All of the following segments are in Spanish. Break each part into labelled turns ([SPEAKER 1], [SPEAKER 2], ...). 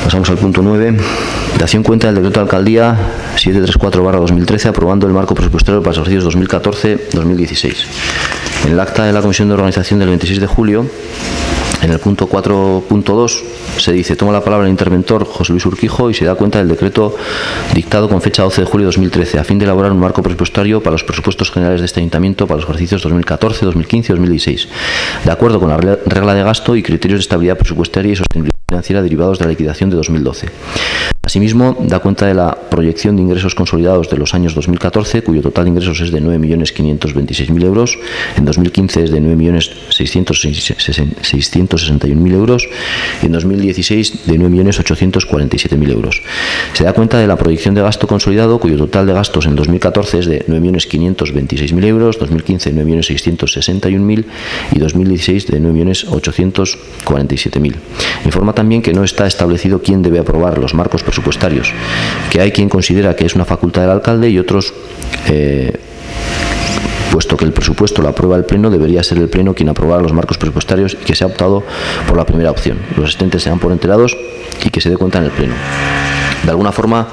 [SPEAKER 1] Pasamos al punto 9. Dación cuenta del decreto de alcaldía 734/2013 aprobando el marco presupuestario para los ejercicios 2014-2016. En el acta de la Comisión de Organización del 26 de julio, en el punto 4.2, se dice: toma la palabra el interventor José Luis Urquijo y se da cuenta del decreto dictado con fecha 12 de julio de 2013 a fin de elaborar un marco presupuestario para los presupuestos generales de este ayuntamiento para los ejercicios 2014, 2015 y 2016, de acuerdo con la regla de gasto y criterios de estabilidad presupuestaria y sostenibilidad financiera derivados de la liquidación de 2012. Asimismo, da cuenta de la proyección de ingresos consolidados de los años 2014, cuyo total de ingresos es de 9.526.000 euros, en 2015 es de 9.661.000 euros y en 2016 de 9.847.000 euros. Se da cuenta de la proyección de gasto consolidado, cuyo total de gastos en 2014 es de 9.526.000 euros, 2015 9.661.000 y 2016 de 9.847.000. Informa también que no está establecido quién debe aprobar los marcos presupuestarios, que hay quien considera que es una facultad del alcalde y otros, puesto que el presupuesto lo aprueba el Pleno, debería ser el Pleno quien aprobara los marcos presupuestarios y que se ha optado por la primera opción. Los asistentes se dan por enterados y que se dé cuenta en el Pleno. De alguna forma,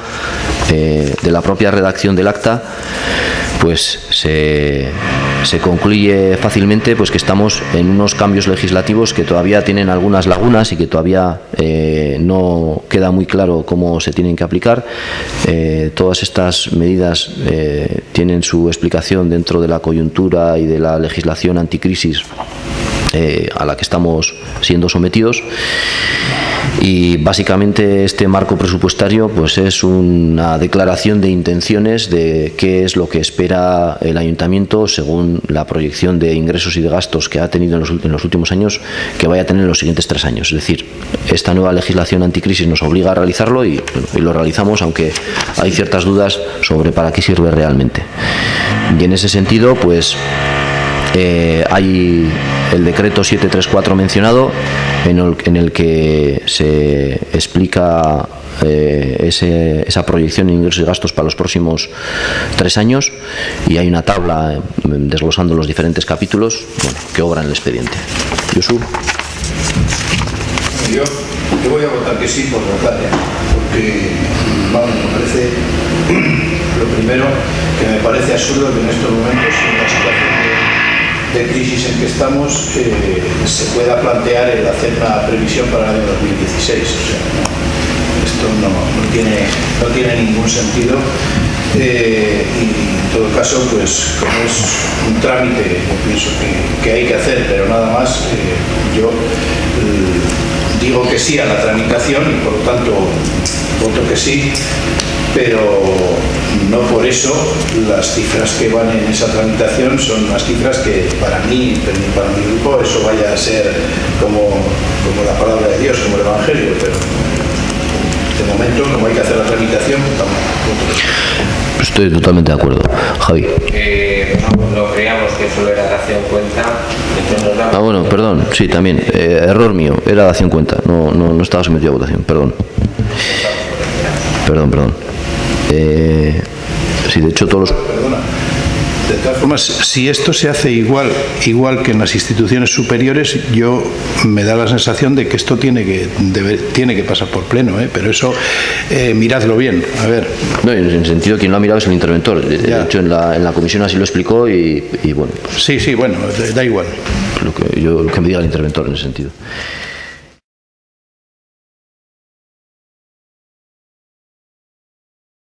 [SPEAKER 1] de la propia redacción del acta, pues se concluye fácilmente pues que estamos en unos cambios legislativos que todavía tienen algunas lagunas y que todavía no queda muy claro cómo se tienen que aplicar. Todas estas medidas tienen su explicación dentro de la coyuntura y de la legislación anticrisis a la que estamos siendo sometidos. Y básicamente este marco presupuestario pues es una declaración de intenciones de qué es lo que espera el ayuntamiento según la proyección de ingresos y de gastos que ha tenido en los últimos años, que vaya a tener en los siguientes 3 años. Es decir, esta nueva legislación anticrisis nos obliga a realizarlo y lo realizamos, aunque hay ciertas dudas sobre para qué sirve realmente. Y en ese sentido, pues hay el decreto 734 mencionado, en el que se explica esa proyección de ingresos y gastos para los próximos 3 años, y hay una tabla desglosando los diferentes capítulos, bueno, que obra en el expediente. Josu.
[SPEAKER 2] Yo voy a votar que sí por votar, porque vamos, me parece lo primero que me parece absurdo que en estos momentos, en la situación de crisis en que estamos, se pueda plantear el hacer una previsión para el año 2016. O sea, esto no tiene ningún sentido. Y en todo caso, pues como es un trámite, yo pienso que hay que hacer, pero nada más, yo digo que sí a la tramitación y por lo tanto voto que sí, pero no por eso las cifras que van en esa tramitación son unas cifras que para mí, para mi grupo, eso vaya a ser como la palabra de Dios, como el Evangelio, pero de momento, como hay que hacer la tramitación, tampoco.
[SPEAKER 1] Estoy totalmente de acuerdo. Javi.
[SPEAKER 3] No creíamos que solo era dación cuenta.
[SPEAKER 1] Bueno, perdón, sí, también. Error mío, era dación cuenta, no estaba sometido a votación, perdón. Sí, de hecho todos los...
[SPEAKER 2] Perdona. De todas formas, si esto se hace igual que en las instituciones superiores, yo me da la sensación de que esto tiene que pasar por pleno, pero eso miradlo bien, a ver. No,
[SPEAKER 1] en el sentido, quien lo ha mirado es el interventor. De hecho, en la comisión así lo explicó y bueno.
[SPEAKER 2] Sí, bueno, da igual.
[SPEAKER 1] Lo que me diga el interventor en ese sentido.